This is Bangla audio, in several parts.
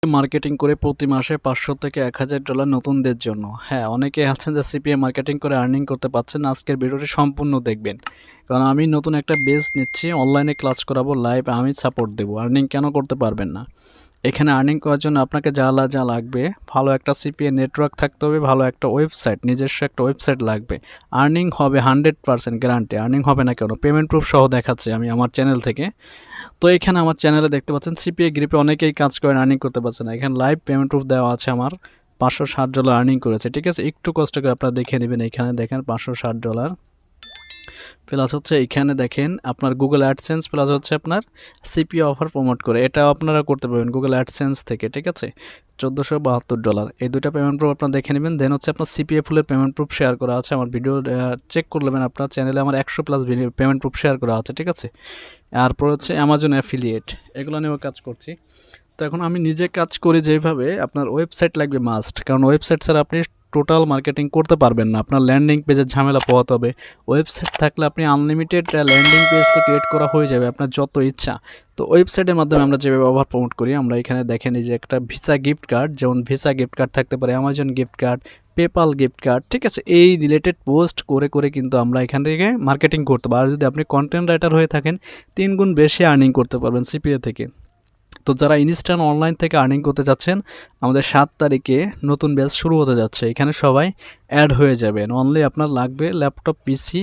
মার্কেটিং করে প্রতি মাসে 500 থেকে $1000 নতুনদের জন্য। হ্যাঁ, অনেকে আছেন যে সিপিএ মার্কেটিং করে আর্নিং করতে পারছেন। আজকের ভিডিওটি সম্পূর্ণ দেখবেন, কারণ আমি নতুন একটা বেস নিচ্ছি, অনলাইনে ক্লাস করাবো, লাইভ আমি সাপোর্ট দেবো। আর্নিং কেন করতে পারবেন না? এখানে আর্নিং করার জন্য আপনাকে যা লাগবে, ভালো একটা সিপিএ নেটওয়ার্ক থাকতে হবে, ভালো একটা ওয়েবসাইট, নিজস্ব একটা ওয়েবসাইট লাগবে। আর্নিং হবে 100% গ্যারান্টি। আর্নিং হবে না কেন? পেমেন্ট প্রুফ সহ দেখাচ্ছি আমি আমার চ্যানেল থেকে। তো এখানে আমার চ্যানেলে দেখতে পাচ্ছেন সিপিএ গ্রিপে অনেকেই কাজ করেন, আর্নিং করতে পারছেন না। এখানে লাইভ পেমেন্ট প্রুফ দেওয়া আছে, আমার $560 আর্নিং করেছে। ঠিক আছে, একটু কষ্ট করে আপনারা দেখে নেবেন। এখানে দেখেন $560 প্লাস হচ্ছে এখানে দেখেন আপনার গুগল অ্যাডসেন্স, প্লাস হচ্ছে আপনার সিপিএ অফার প্রমোট করে, এটা আপনারা করতে পারবেন গুগল অ্যাডসেন্স থেকে। ঠিক আছে, $1472 এই দুইটা পেমেন্ট প্রুফ আপনারা দেখে নেবেন। দেন হচ্ছে আপনার সিপিএ ফুলের পেমেন্ট প্রুফ শেয়ার করা আছে, আমার ভিডিও চেক করে নেবেন। আপনার চ্যানেলে আমার 100+ পেমেন্ট প্রুফ শেয়ার করা আছে। ঠিক আছে, তারপর হচ্ছে অ্যামাজন অ্যাফিলিয়েট, এগুলো নিয়েও কাজ করছি। তো এখন আমি নিজে কাজ করি যেভাবে, আপনার ওয়েবসাইট লাগবে মাস্ট, কারণ ওয়েবসাইট ছাড়া আপনি টোটাল মার্কেটিং করতে পারবেন না। আপনার ল্যান্ডিং পেজের ঝামেলা পোহাতে হবে। ওয়েবসাইট থাকলে আপনি আনলিমিটেড ল্যান্ডিং পেজ তো ক্রিয়েট করা হয়ে যাবে আপনার যত ইচ্ছা। তো ওয়েবসাইটের মাধ্যমে আমরা যেভাবে অফার প্রমোট করি, আমরা এখানে দেখেন এই যে একটা ভিসা গিফট কার্ড, যেমন ভিসা গিফট কার্ড থাকতে পারে, Amazon gift card, PayPal gift card. ঠিক আছে, এই রিলেটেড পোস্ট করে করে কিন্তু আমরা এখান থেকে মার্কেটিং করতে পারি। আর যদি আপনি কন্টেন্ট রাইটার হয়ে থাকেন, 3 গুণ বেশি আর্নিং করতে পারবেন সিপিএ থেকে। তো যারা ইনস্ট্যান্ট অনলাইন থেকে আর্নিং করতে যাচ্ছেন, আমাদের 7 তারিখে নতুন ব্যাচ শুরু হতে যাচ্ছে। এখানে সবাই অ্যাড হয়ে যাবেন। অনলি আপনার লাগবে ল্যাপটপ, পিসি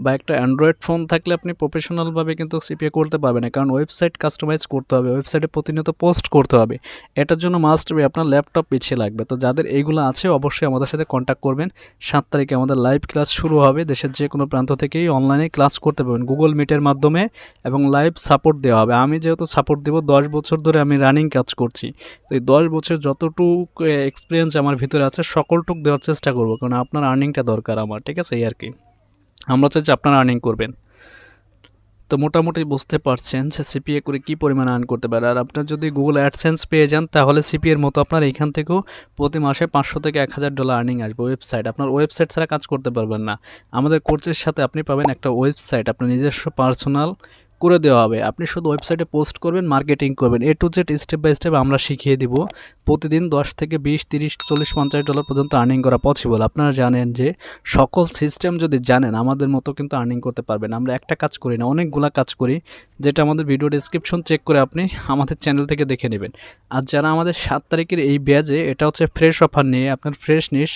বা একটা অ্যান্ড্রয়েড ফোন থাকলে আপনি প্রফেশনালভাবে কিন্তু সিপিএ করতে পারবেন না, কারণ ওয়েবসাইট কাস্টমাইজ করতে হবে, ওয়েবসাইটে প্রতিনিয়ত পোস্ট করতে হবে। এটার জন্য মাস্ট বি আপনার ল্যাপটপ পিছিয়ে লাগবে। তো যাদের এইগুলো আছে অবশ্যই আমাদের সাথে কন্ট্যাক্ট করবেন। 7 তারিখে আমাদের লাইভ ক্লাস শুরু হবে। দেশের যে কোনো প্রান্ত থেকেই অনলাইনে ক্লাস করতে পারবেন গুগল মিটের মাধ্যমে, এবং লাইভ সাপোর্ট দেওয়া হবে। আমি যেহেতু সাপোর্ট দেবো, 10 বছর ধরে আমি রানিং কাজ করছি। তো এই 10 বছর যতটুকু এক্সপিরিয়েন্স আমার ভিতরে আছে সকলটুক দেওয়ার চেষ্টা করবো, কারণ আপনার আর্নিংটা দরকার আমার। ঠিক আছে, এই আর কি, আমরা চাই যে আপনারা আর্নিং করবেন। তো মোটামুটি বুঝতে পারছেন যে সিপিএ করে কী পরিমাণ আর্ন করতে পারে। আর আপনার যদি গুগল অ্যাডসেন্স পেয়ে যান, তাহলে সিপিএর মতো আপনার এইখান থেকেও প্রতি মাসে $500 থেকে $1000 আর্নিং আসবে। ওয়েবসাইট, আপনার ওয়েবসাইট ছাড়া কাজ করতে পারবেন না। আমাদের কোর্সের সাথে আপনি পাবেন একটা ওয়েবসাইট, আপনার নিজস্ব পার্সোনাল করে দেওয়া হবে। আপনি শুধু ওয়েবসাইটে পোস্ট করবেন, মার্কেটিং করবেন, A to Z step by step আমরা শিখিয়ে দিব। প্রতিদিন 10 থেকে 20, 30, 40, $50 পর্যন্ত আর্নিং করা পসিবল। আপনারা জানেন যে সকল সিস্টেম যদি জানেন, আমাদের মতো কিন্তু আর্নিং করতে পারবেন। আমরা একটা কাজ করি না, অনেকগুলা কাজ করি, যেটা আমাদের ভিডিও ডেসক্রিপশন চেক করে আপনি আমাদের চ্যানেল থেকে দেখে নেবেন। আর যারা আমাদের 7 তারিখের এই ব্যাচে, এটা হচ্ছে ফ্রেশ অফার নিয়ে, আপনার fresh niche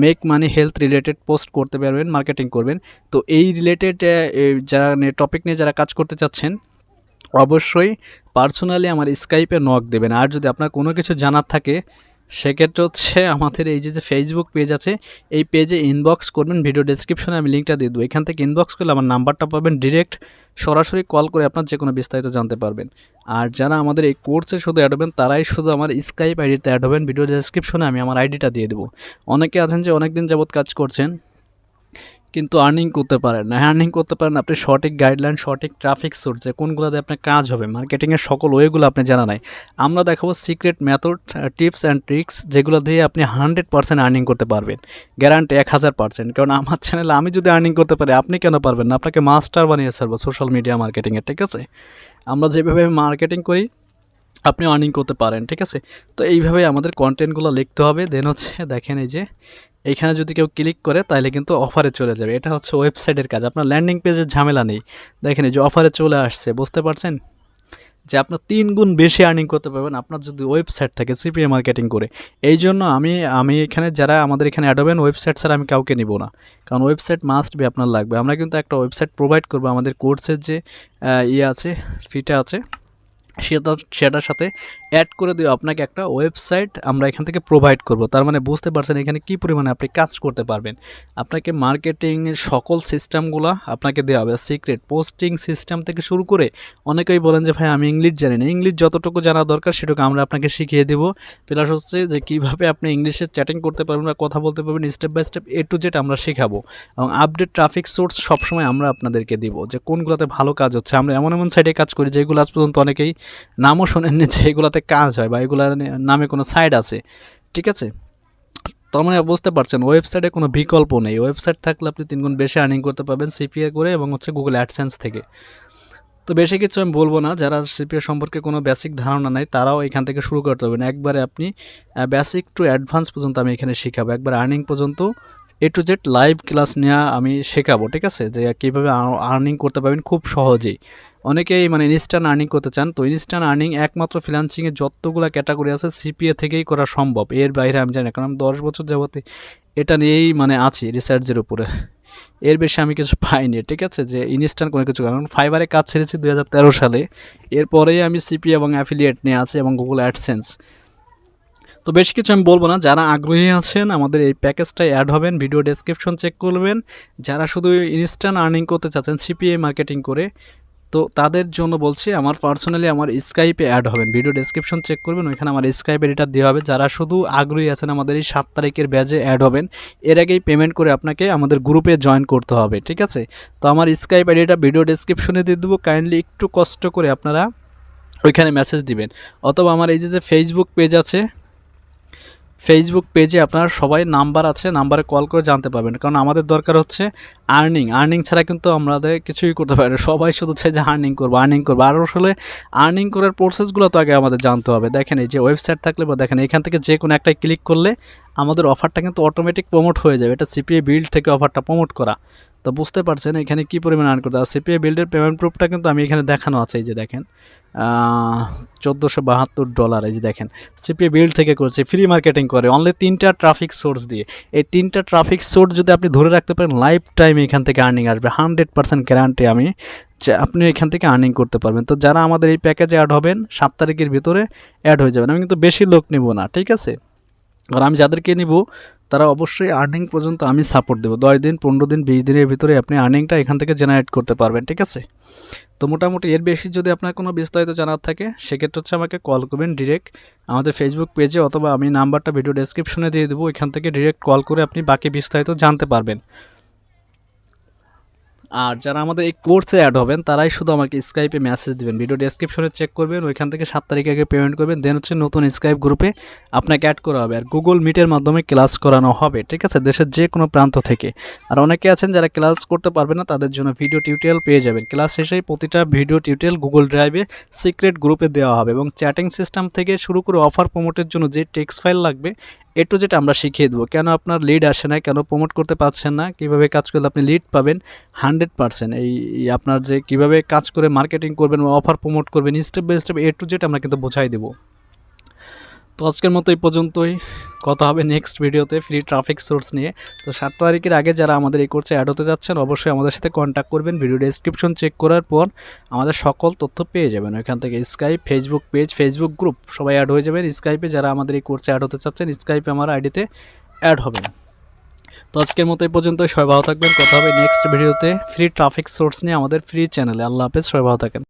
make money health related post করতে পারবেন, মার্কেটিং করবেন। তো এই রিলেটেড যারা টপিক নিয়ে যারা কাজ করতে চাচ্ছেন, অবশ্যই পার্সোনালি আমার স্কাইপে নক দেবেন। আর যদি আপনার কোনো কিছু জানার থাকে, সেক্ষেত্রে হচ্ছে আমাদের এই যে ফেসবুক পেজ আছে, এই পেজে ইনবক্স করবেন। ভিডিও ডেসক্রিপশনে আমি লিঙ্কটা দিয়ে দেবো, এখান থেকে ইনবক্স করলে আমার নাম্বারটা পাবেন, ডিরেক্ট সরাসরি কল করে আপনার যে কোনো বিস্তারিত জানতে পারবেন। আর যারা আমাদের এই কোর্সে শুধু অ্যাড হবেন, তারাই শুধু আমার স্কাইপ আইডিতে অ্যাড হবেন। ভিডিও ডেসক্রিপশনে আমি আমার আইডিটা দিয়ে দেবো। অনেকে আছেন যে অনেক দিন যাবত কাজ করছেন কিন্তু আর্নিং করতে পারেন না। আর্নিং করতে পারেন, আপনি সঠিক গাইডলাইন, সঠিক ট্রাফিক সোর্স, যে কোনগুলোতে আপনার কাজ হবে, মার্কেটিংয়ের সকল ওয়েগুলো আপনি জানা নাই। আমরা দেখাবো secret method, tips and tricks, যেগুলো দিয়ে আপনি 100% আর্নিং করতে পারবেন, গ্যারান্টি 1000%। কারণ আমার চ্যানেলে আমি যদি আর্নিং করতে পারি, আপনি কেন পারবেন না? আপনাকে মাস্টার বানিয়ে ছাড়বো সোশ্যাল মিডিয়া মার্কেটিংয়ের। ঠিক আছে, আমরা যেভাবে মার্কেটিং করি আপনি আর্নিং করতে পারেন। ঠিক আছে, তো এইভাবে আমাদের কন্টেন্টগুলো লিখতে হবে। দেন হচ্ছে দেখেন এই যে এইখানে যদি কেউ ক্লিক করে, তাহলে কিন্তু অফারে চলে যাবে। এটা হচ্ছে ওয়েবসাইটের কাজ, আপনার ল্যান্ডিং পেজের ঝামেলা নেই। দেখেন এই যে অফারে চলে আসছে, বুঝতে পারছেন যে আপনার 3 গুণ বেশি আর্নিং করতে পারবেন আপনার যদি ওয়েবসাইট থাকে সিপিএ মার্কেটিং করে। এই জন্য আমি এখানে যারা আমাদের এখানে অ্যাড হবেন, ওয়েবসাইট ছাড়া আমি কাউকে নিব না, কারণ ওয়েবসাইট মাস্ট বি আপনার লাগবে। আমরা কিন্তু একটা ওয়েবসাইট প্রোভাইড করবো, আমাদের কোর্সের যে আছে, ফিটা আছে, সেটার সাথে অ্যাড করে দিও আপনাকে একটা ওয়েবসাইট আমরা এখান থেকে প্রোভাইড করব। তার মানে বুঝতে পারছেন এখানে কী পরিমাণে আপনি কাজ করতে পারবেন। আপনাকে মার্কেটিংয়ের সকল সিস্টেমগুলো আপনাকে দেওয়া হবে, সিক্রেট পোস্টিং সিস্টেম থেকে শুরু করে। অনেকেই বলেন যে ভাই আমি ইংলিশ জানি না, ইংলিশ যতটুকু জানা দরকার সেটুকু আমরা আপনাকে শিখিয়ে দেবো। প্লাস হচ্ছে যে কীভাবে আপনি ইংলিশে চ্যাটিং করতে পারবেন বা কথা বলতে পারবেন, step by step A to Z আমরা শেখাবো। এবং আপডেট ট্রাফিক সোর্স সবসময় আমরা আপনাদেরকে দিব, যে কোনগুলোতে ভালো কাজ হচ্ছে। আমরা এমন এমন সাইটে কাজ করি যেগুলো আজ পর্যন্ত অনেকেই নামও শোনেননি যে এগুলাতে কাজ হয় বা এগুলার নামে কোনো সাইট আছে। ঠিক আছে, তার মানে বুঝতে পারছেন ওয়েবসাইটে কোনো বিকল্প নেই। ওয়েবসাইট থাকলে আপনি 3 গুণ বেশি আর্নিং করতে পারবেন সিপিএ করে এবং হচ্ছে গুগল অ্যাডসেন্স থেকে। তো বেশি কিছু আমি বলবো না, যারা সিপিএ সম্পর্কে কোনো বেসিক ধারণা নাই তারাও এখান থেকে শুরু করতে পারবেন। একবারে আপনি বেসিক টু অ্যাডভান্স পর্যন্ত আমি এখানে শেখাবো, একবার আর্নিং পর্যন্ত এ টু জেড লাইভ ক্লাস নেওয়া আমি শেখাবো, ঠিক আছে, যে কীভাবে আর্নিং করতে পারবেন খুব সহজেই। অনেকেই মানে ইনস্ট্যান্ট আর্নিং করতে চান, তো ইনস্ট্যান্ট আর্নিং একমাত্র ফ্রিল্যান্সিংয়ে যতগুলো ক্যাটাগরি আছে সিপিএ থেকেই করা সম্ভব, এর বাইরে আমি জানি না, কারণ আমি 10 বছর যাবতে এটা নিয়েই মানে আছি রিসার্চের উপরে, এর বেশি আমি কিছু পাইনি, ঠিক আছে, যে ইনস্ট্যান্ট কোনো কিছু, কারণ ফাইবারে কাজ ছেড়েছি 2013 সালে, এরপরেই আমি সিপি এবং অ্যাফিলিয়েট নিয়ে আছি এবং গুগল অ্যাডসেন্স। তো বেশ কিছু আমি বলবো না, যারা আগ্রহী আছেন আমাদের এই প্যাকেজটায় অ্যাড হবেন, ভিডিও ডেসক্রিপশন চেক করবেন। যারা শুধু ইনস্ট্যান্ট আর্নিং করতে চাচ্ছেন সিপিএ মার্কেটিং করে, তো তাদের জন্য বলছি আমার পার্সোনালি আমার স্কাইপে অ্যাড হবেন, ভিডিও ডেসক্রিপশন চেক করবেন, ওইখানে আমার স্কাইপ আইডিটা দেওয়া হবে। যারা শুধু আগ্রহী আছেন আমাদের এই 7 তারিখের ব্যাচে অ্যাড হবেন, এর আগেই পেমেন্ট করে আপনাকে আমাদের গ্রুপে জয়েন করতে হবে, ঠিক আছে। তো আমার স্কাইপ আইডিটা ভিডিও ডেসক্রিপশনে দিয়ে দেবো, কাইন্ডলি একটু কষ্ট করে আপনারা ওইখানে মেসেজ দিবেন, অথবা আমার এই যে ফেসবুক পেজ আছে, ফেসবুক পেজে আপনার সবাই নাম্বার আছে, নাম্বারে কল করে জানতে পারবেন, কারণ আমাদের দরকার হচ্ছে আর্নিং ছাড়া কিন্তু আমাদের কিছুই করতে পারি না। সবাই শুধু চাই যে আর্নিং করবো, আর আসলে আর্নিং করার প্রসেসগুলো তো আগে আমাদের জানতে হবে। দেখেন এই যে ওয়েবসাইট থাকলে বা দেখেন এখান থেকে যে কোনো একটাই ক্লিক করলে আমাদের অফারটা কিন্তু অটোমেটিক প্রমোট হয়ে যাবে, এটা সিপিএ বিল্ড থেকে অফারটা প্রমোট করা। তো বুঝতে পারছেন এখানে কী পরিমাণ আর্ন করতে হবে। সিপিএ বিল্ডের পেমেন্ট প্রুফটা কিন্তু আমি এখানে দেখানো আছে, এই যে দেখেন $1472, এই যে দেখেন সিপিএ বিল্ড থেকে করেছে, ফ্রি মার্কেটিং করে অনলি 3টা ট্রাফিক সোর্স দিয়ে। এই 3টা ট্রাফিক সোর্স যদি আপনি ধরে রাখতে পারেন, লাইফ টাইম এখান থেকে আর্নিং আসবে, 100% গ্যারান্টি আমি যে আপনি এখান থেকে আর্নিং করতে পারবেন। তো যারা আমাদের এই প্যাকেজে অ্যাড হবেন 7 তারিখের ভিতরে অ্যাড হয়ে যাবেন। আমি কিন্তু বেশি লোক নিব না, ঠিক আছে, আর আমি যাদেরকে নিব তারা অবশ্যই আর্নিং পর্যন্ত আমি সাপোর্ট দেবো, 10 দিন 15 দিন 20 দিনের ভিতরে আপনি আর্নিংটা এখান থেকে জেনারেট করতে পারবেন, ঠিক আছে। তো মোটামুটি এর বেশি যদি আপনার কোনো বিস্তারিত জানার থাকে সেক্ষেত্রে হচ্ছে আমাকে কল করবেন ডিরেক্ট আমাদের ফেসবুক পেজে, অথবা আমি নাম্বারটা ভিডিও ডেসক্রিপশনে দিয়ে দেবো, এখান থেকে ডিরেক্ট কল করে আপনি বাকি বিস্তারিত জানতে পারবেন। আর যারা আমাদের এই কোর্সে অ্যাড হবেন তারাই শুধু আমাকে স্কাইপে মেসেজ দেবেন, ভিডিও ডেসক্রিপশনে চেক করবেন, ওইখান থেকে 7 তারিখ আগে পেমেন্ট করবেন, দেন হচ্ছে নতুন স্কাইপ গ্রুপে আপনাকে অ্যাড করা হবে, আর গুগল মিটের মাধ্যমে ক্লাস করানো হবে, ঠিক আছে, দেশের যে কোনো প্রান্ত থেকে। আর অনেকে আছেন যারা ক্লাস করতে পারবে না, তাদের জন্য ভিডিও টিউটোরিয়াল পেয়ে যাবেন, ক্লাস শেষেই প্রতিটা ভিডিও টিউটোরিয়াল গুগল ড্রাইভে সিক্রেট গ্রুপে দেওয়া হবে, এবং চ্যাটিং সিস্টেম থেকে শুরু করে অফার প্রমোটের জন্য যে টেক্সট ফাইল লাগবে এ টু জেড আমরা শিখিয়ে দেবো। কেন আপনার লিড আসে না, কেন প্রমোট করতে পারছেন না, কীভাবে কাজ করলে আপনি লিড পাবেন 100%, এই আপনার যে কীভাবে কাজ করে মার্কেটিং করবেন বা অফার প্রমোট করবেন step by step A to Z আমরা কিন্তু বোঝাই দেবো। তো আজকের মতো এই পর্যন্তই, কথা হবে নেক্সট ভিডিওতে ফ্রি ট্রাফিক সোর্স নিয়ে। তো 7 তারিখের আগে যারা আমাদের এই কোর্সে অ্যাড হতে যাচ্ছেন অবশ্যই আমাদের সাথে কন্ট্যাক্ট করবেন, ভিডিও ডেসক্রিপশন চেক করার পর আমাদের সকল তথ্য পেয়ে যাবেন ওইখান থেকে। Skype, Facebook page, Facebook group সবাই অ্যাড হয়ে যাবেন। স্কাইপে যারা আমাদের এই কোর্সে অ্যাড হতে চাচ্ছেন স্কাইপে আমার আইডিতে অ্যাড হবেন। তো আজকের মতো এই পর্যন্ত, সবাই ভালো থাকবেন, কথা হবে নেক্সট ভিডিওতে ফ্রি ট্রাফিক সোর্স নিয়ে আমাদের ফ্রি চ্যানেলে। আল্লাহ হাফেজ, সবাই ভালো থাকেন।